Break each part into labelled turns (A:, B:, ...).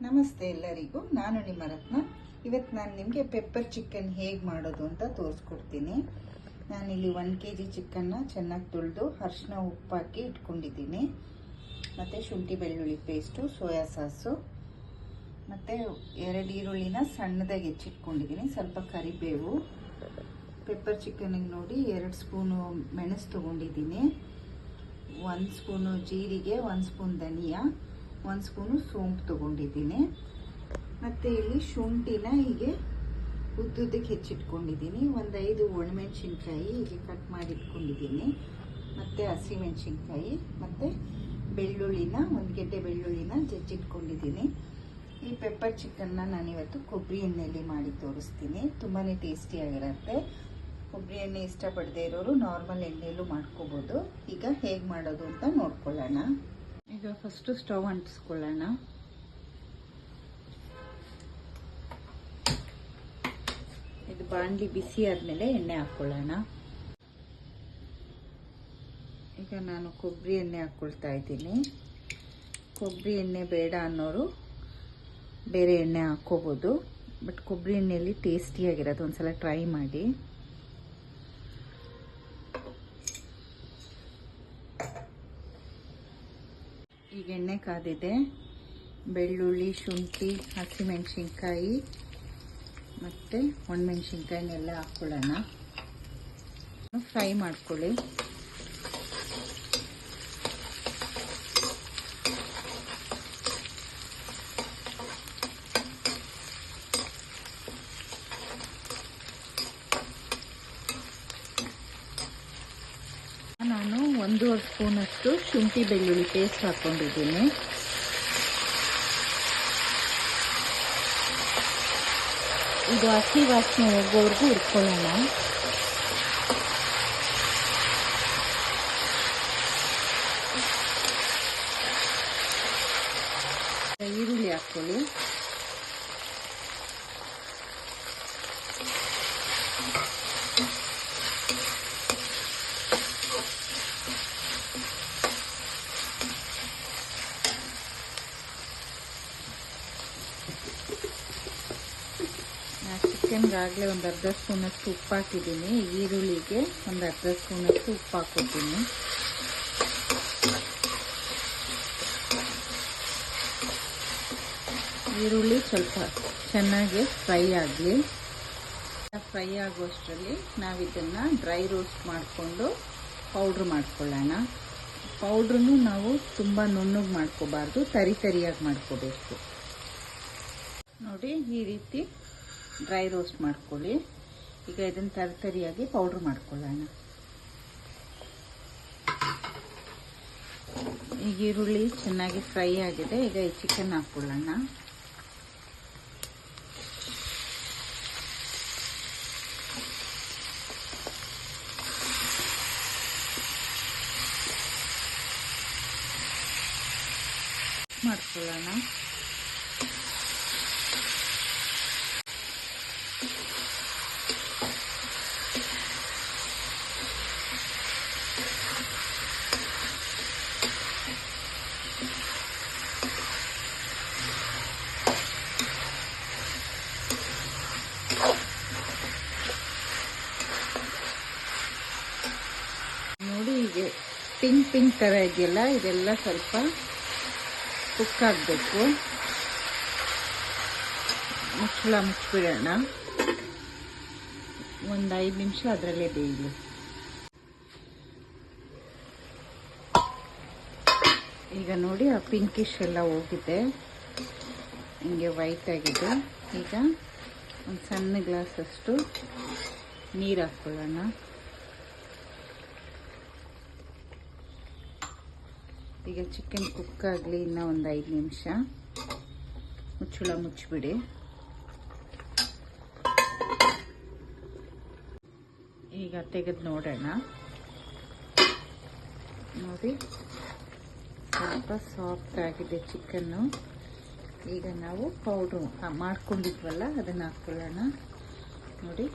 A: ನಮಸ್ತೆ ಎಲ್ಲರಿಗೂ, ನಾನು ನಿಮ್ಮ ರತ್ನ. ಇವತ್ತು ನಾನು ನಿಮಗೆ ಪೆಪ್ಪರ್ ಚಿಕನ್ ಹೇಗೆ ಮಾಡೋದು ಅಂತ ತೋರಿಸ್ಕೊಡ್ತೀನಿ. ನಾನಿಲ್ಲಿ 1 kg ಚಿಕನ್ನ ಚೆನ್ನಾಗಿ ತೊಳೆದು ಅರಿಶಿನ ಉಪ್ಪು ಹಾಕಿ ಇಟ್ಕೊಂಡಿದ್ದೀನಿ. ಮತ್ತು ಶುಂಠಿ ಬೆಳ್ಳುಳ್ಳಿ ಪೇಸ್ಟು, ಸೋಯಾ ಸಾಸು, ಮತ್ತು 2 ಈರುಳ್ಳಿನ ಸಣ್ಣದಾಗಿ ಹೆಚ್ಚಿಟ್ಕೊಂಡಿದ್ದೀನಿ, ಸ್ವಲ್ಪ ಕರಿಬೇವು. ಪೆಪ್ಪರ್ ಚಿಕನ್ನಿಗೆ ನೋಡಿ 2 ಸ್ಪೂನು ಮೆಣಸು ತೊಗೊಂಡಿದ್ದೀನಿ, 1 ಸ್ಪೂನು ಜೀರಿಗೆ, 1 ಸ್ಪೂನ್ ಧನಿಯಾ, 1 ಸ್ಪೂನು ಸೋಂಪು ತೊಗೊಂಡಿದ್ದೀನಿ. ಮತ್ತು ಇಲ್ಲಿ ಶುಂಠಿನ ಹೀಗೆ ಉದ್ದುದ್ದಕ್ಕೆ ಹೆಚ್ಚಿಟ್ಕೊಂಡಿದ್ದೀನಿ. 5 ಒಣಮೆಣಸಿನ್ಕಾಯಿ ಹೀಗೆ ಕಟ್ ಮಾಡಿ ಇಟ್ಕೊಂಡಿದ್ದೀನಿ, ಮತ್ತು ಹಸಿಮೆಣಸಿನ್ಕಾಯಿ, ಮತ್ತು ಬೆಳ್ಳುಳ್ಳಿನ 1 ಗೆಡ್ಡೆ ಬೆಳ್ಳುಳ್ಳಿನ ಜಜ್ಜಿಟ್ಕೊಂಡಿದ್ದೀನಿ. ಈ ಪೆಪ್ಪರ್ ಚಿಕನ್ನ ನಾನಿವತ್ತು ಕೊಬ್ಬರಿ ಎಣ್ಣೆಯಲ್ಲಿ ಮಾಡಿ ತೋರಿಸ್ತೀನಿ. ತುಂಬಾ ಟೇಸ್ಟಿಯಾಗಿರುತ್ತೆ. ಕೊಬ್ಬರಿ ಎಣ್ಣೆ ಇಷ್ಟಪಡದೇ ಇರೋರು ನಾರ್ಮಲ್ ಎಣ್ಣೆಯಲ್ಲೂ ಮಾಡ್ಕೋಬೋದು. ಈಗ ಹೇಗೆ ಮಾಡೋದು ಅಂತ ನೋಡ್ಕೊಳ್ಳೋಣ. ಈಗ ಫಸ್ಟು ಸ್ಟವ್ ಅಂಟಿಸ್ಕೊಳ್ಳೋಣ. ಇದು ಬಾಣಲಿ ಬಿಸಿ ಆದಮೇಲೆ ಎಣ್ಣೆ ಹಾಕ್ಕೊಳ್ಳೋಣ. ಈಗ ನಾನು ಕೊಬ್ಬರಿ ಎಣ್ಣೆ ಹಾಕ್ಕೊಳ್ತಾ ಇದ್ದೀನಿ. ಕೊಬ್ಬರಿ ಎಣ್ಣೆ ಬೇಡ ಅನ್ನೋರು ಬೇರೆ ಎಣ್ಣೆ ಹಾಕ್ಕೋಬೋದು, ಬಟ್ ಕೊಬ್ಬರಿ ಎಣ್ಣೆಯಲ್ಲಿ ಟೇಸ್ಟಿಯಾಗಿರೋದು, ಒಂದ್ಸಲ ಟ್ರೈ ಮಾಡಿ. ಈಗ ಎಣ್ಣೆ ಕಾದಿದೆ. ಬೆಳ್ಳುಳ್ಳಿ, ಶುಂಠಿ, ಹಸಿಮೆಣಸಿನ್ಕಾಯಿ ಮತ್ತು ಒಣಮೆಣಸಿನ್ಕಾಯಿನೆಲ್ಲ ಹಾಕ್ಕೊಳ್ಳೋಣ. ಫ್ರೈ ಮಾಡ್ಕೊಳ್ಳಿ. ನಾನು 1.5 ಸ್ಪೂನಷ್ಟು ಶುಂಠಿ ಬೆಳ್ಳುಳ್ಳಿ ಪೇಸ್ಟ್ ಹಾಕ್ಕೊಂಡಿದ್ದೀನಿ. ಇದು ಹಸಿ ವಾಸನೆ ಹೋಗೋವರೆಗೂ ಇಟ್ಕೊಳ್ಳೋಣ. ಈರುಳ್ಳಿ ಹಾಕ್ಕೊಳ್ಳಿ. ಚಿಕನ್ಗಾಗಲೇ 1/2 ಸ್ಪೂನಷ್ಟು ಉಪ್ಪು ಹಾಕಿದ್ದೀನಿ. ಈರುಳ್ಳಿಗೆ 1/2 ಸ್ಪೂನಷ್ಟು ಉಪ್ಪು ಹಾಕ್ಕೊತೀನಿ. ಈರುಳ್ಳಿ ಸ್ವಲ್ಪ ಚೆನ್ನಾಗಿ ಫ್ರೈ ಆಗಲಿ. ಫ್ರೈ ಆಗುವಷ್ಟರಲ್ಲಿ ನಾವಿದನ್ನು ಡ್ರೈ ರೋಸ್ಟ್ ಮಾಡಿಕೊಂಡು ಪೌಡ್ರ್ ಮಾಡ್ಕೊಳ್ಳೋಣ. ಪೌಡ್ರನ್ನು ನಾವು ತುಂಬ ನುಣ್ಣಗೆ ಮಾಡ್ಕೋಬಾರ್ದು, ತರಿಯಾಗಿ ಮಾಡ್ಕೋಬೇಕು. ನೋಡಿ, ಈ ರೀತಿ ಡ್ರೈ ರೋಸ್ಟ್ ಮಾಡ್ಕೊಳ್ಳಿ. ಈಗ ಇದನ್ನು ತರಿಯಾಗಿ ಪೌಡ್ರ್ ಮಾಡ್ಕೊಳ್ಳೋಣ. ಈಗ ಈರುಳ್ಳಿ ಚೆನ್ನಾಗಿ ಫ್ರೈ ಆಗಿದೆ. ಈಗ ಈ ಚಿಕನ್ ಹಾಕ್ಕೊಳ್ಳೋಣ. ಮಾಡ್ಕೊಳ್ಳೋಣ. ನೋಡಿ, ಹೀಗೆ ಪಿಂಕ್ ಥರ ಇದೆಯಲ್ಲ, ಇದೆಲ್ಲ ಸ್ವಲ್ಪ ಕುಕ್ ಆಗಬೇಕು. ಮುಚ್ಚಳ ಮುಚ್ಚಿಬಿಡೋಣ. 5 ನಿಮಿಷ ಅದರಲ್ಲೇ ಬೇಯಲಿ. ಈಗ ನೋಡಿ, ಆ ಪಿಂಕಿಶ್ ಎಲ್ಲ ಹೋಗಿದೆ, ಹಿಂಗೆ ವೈಟ್ ಆಗಿದೆ. ಈಗ ಒಂದು ಸಣ್ಣ ಗ್ಲಾಸಷ್ಟು ನೀರು ಹಾಕ್ಕೊಳ್ಳೋಣ. ಈಗ ಚಿಕನ್ ಕುಕ್ ಆಗಲಿ ಇನ್ನೂ 5 ನಿಮಿಷ. ಮುಚ್ಚಳ ಮುಚ್ಚಿಬಿಡಿ. ಈಗ ತೆಗೆದು ನೋಡೋಣ. ನೋಡಿ, ಸ್ವಲ್ಪ ಸಾಫ್ಟ್ ಆಗಿದೆ ಚಿಕನ್ನು. ಈಗ ನಾವು ಪೌಡ್ರು ಮಾಡ್ಕೊಂಡಿದ್ವಲ್ಲ ಅದನ್ನು ಹಾಕ್ಕೊಳ್ಳೋಣ. ನೋಡಿ,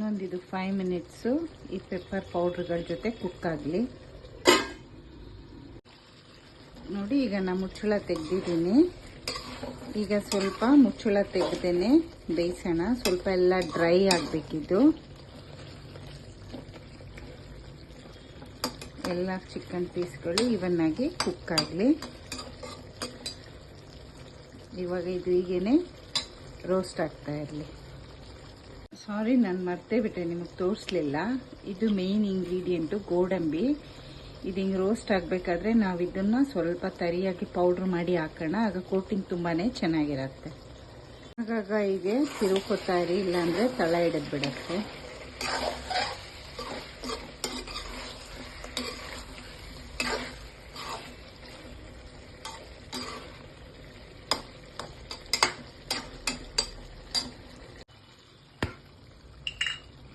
A: ಇನ್ನೊಂದಿದು 5 ಮಿನಿಟ್ಸು ಈ ಪೆಪ್ಪರ್ ಪೌಡ್ರ್ಗಳ ಜೊತೆ ಕುಕ್ ಆಗಲಿ. ನೋಡಿ ಈಗ ನಾನು ಮುಚ್ಚಳ ತೆಗೆದಿದ್ದೀನಿ. ಈಗ ಸ್ವಲ್ಪ ಮುಚ್ಚಳ ತೆಗೆದೇನೆ ಬೇಯಿಸೋಣ. ಸ್ವಲ್ಪ ಎಲ್ಲ ಡ್ರೈ ಆಗಬೇಕಿದ್ದು. ಎಲ್ಲ ಚಿಕನ್ ಪೀಸ್ಗಳು ಇವನ್ ಆಗಿ ಕುಕ್ ಆಗಲಿ. ಇವಾಗ ಇದು ಹೀಗೇನೆ ರೋಸ್ಟ್ ಆಗ್ತಾ ಇರಲಿ. ಸಾರಿ, ನಾನು ಮರ್ತೇ ಬಿಟ್ಟೆ, ನಿಮಗೆ ತೋರಿಸ್ಲಿಲ್ಲ. ಇದು ಮೇನ್ ಇಂಗ್ರೀಡಿಯೆಂಟು ಗೋಡಂಬಿ. ಇದು ಹಿಂಗೆ ರೋಸ್ಟ್ ಆಗಬೇಕಾದ್ರೆ ನಾವು ಇದನ್ನು ಸ್ವಲ್ಪ ತರಿಯಾಗಿ ಪೌಡ್ರ್ ಮಾಡಿ ಹಾಕೋಣ. ಆಗ ಕೋಟಿಂಗ್ ತುಂಬಾ ಚೆನ್ನಾಗಿರುತ್ತೆ. ಆಗಾಗ ಹೀಗೆ ತಿರುಕೋತಾ ಇರಿ, ಇಲ್ಲಾಂದರೆ ತಳ ಹಿಡಿದು ಬಿಡುತ್ತೆ.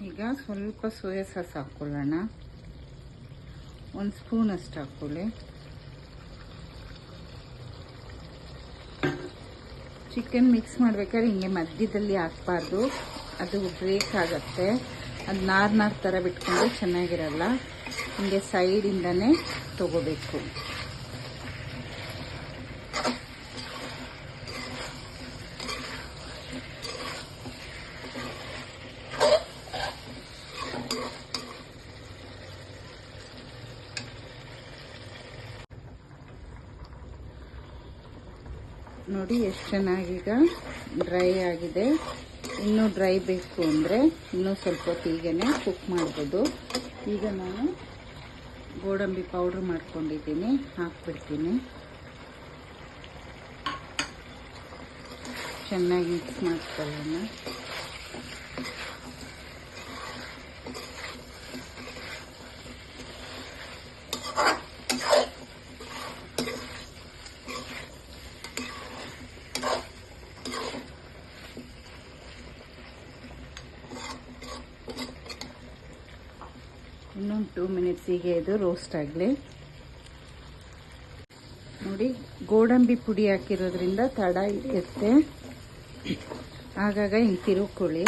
A: ಈಗ ಸ್ವಲ್ಪ ಸೋಯಾ ಸಾಸ್ ಹಾಕ್ಕೊಳ್ಳೋಣ. 1 ಸ್ಪೂನ್ ಅಷ್ಟು ಹಾಕ್ಕೊಳ್ಳಿ. ಚಿಕನ್ ಮಿಕ್ಸ್ ಮಾಡ್ಬೇಕಾದ್ರೆ ಹಿಂಗೆ ಮಧ್ಯದಲ್ಲಿ ಹಾಕ್ಬಾರ್ದು, ಅದು ಬ್ರೇಕ್ ಆಗುತ್ತೆ. ಅದು ನಾರ್ ಥರ ಬಿಟ್ಕೊಂಡ್ರೆ ಚೆನ್ನಾಗಿರಲ್ಲ. ಹಿಂಗೆ ಸೈಡಿಂದನೇ ತಗೋಬೇಕು. ನೋಡಿ ಎಷ್ಟು ಚೆನ್ನಾಗೀಗ ಡ್ರೈ ಆಗಿದೆ. ಇನ್ನೂ ಡ್ರೈ ಬೇಕು ಅಂದರೆ ಇನ್ನೂ ಸ್ವಲ್ಪ ಹೊತ್ತು ಹೀಗೇ ಕುಕ್ ಮಾಡ್ಬೋದು. ಈಗ ನಾನು ಗೋಡಂಬಿ ಪೌಡ್ರ್ ಮಾಡ್ಕೊಂಡಿದ್ದೀನಿ, ಹಾಕ್ಬಿಡ್ತೀನಿ. ಚೆನ್ನಾಗಿ ಮಿಕ್ಸ್ ಮಾಡ್ಕೊಳ್ಳೋಣ. ಇನ್ನೊಂದು 2 ಮಿನಿಟ್ಸ್ ಹೀಗೆ ಇದು ರೋಸ್ಟ್ ಆಗಲಿ. ನೋಡಿ, ಗೋಡಂಬಿ ಪುಡಿ ಹಾಕಿರೋದ್ರಿಂದ ತಡ ಹಿಡಿಯುತ್ತೆ. ಆಗಾಗ ಹಿಂಗೆ ತಿರುಕೊಳ್ಳಿ.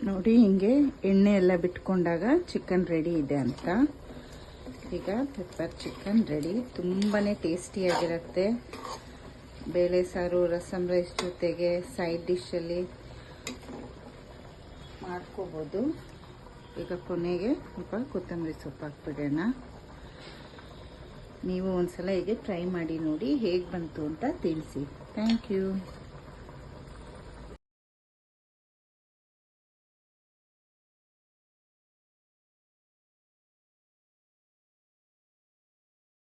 A: ನೋಡಿ ಹಿಂಗೆ ಎಣ್ಣೆ ಎಲ್ಲ ಬಿಟ್ಕೊಂಡಾಗ ಚಿಕನ್ ರೆಡಿ ಇದೆ ಅಂತ. ಈಗ ಪೆಪ್ಪರ್ ಚಿಕನ್ ರೆಡಿ. ತುಂಬಾ ಟೇಸ್ಟಿಯಾಗಿರುತ್ತೆ. ಬೇಳೆ ಸಾರು, ರಸಮ್ ರೈಸ್ ಜೊತೆಗೆ ಸೈಡ್ ಡಿಶಲ್ಲಿ ಮಾಡ್ಕೋಬೋದು. ಈಗ ಕೊನೆಗೆ ಸ್ವಲ್ಪ ಕೊತ್ತಂಬರಿ ಸೊಪ್ಪು ಹಾಕ್ಬಿಡೋಣ. ನೀವು ಒಂದ್ಸಲ ಹೀಗೆ ಟ್ರೈ ಮಾಡಿ ನೋಡಿ, ಹೇಗೆ ಬಂತು ಅಂತ ತಿಳಿಸಿ. Thank you.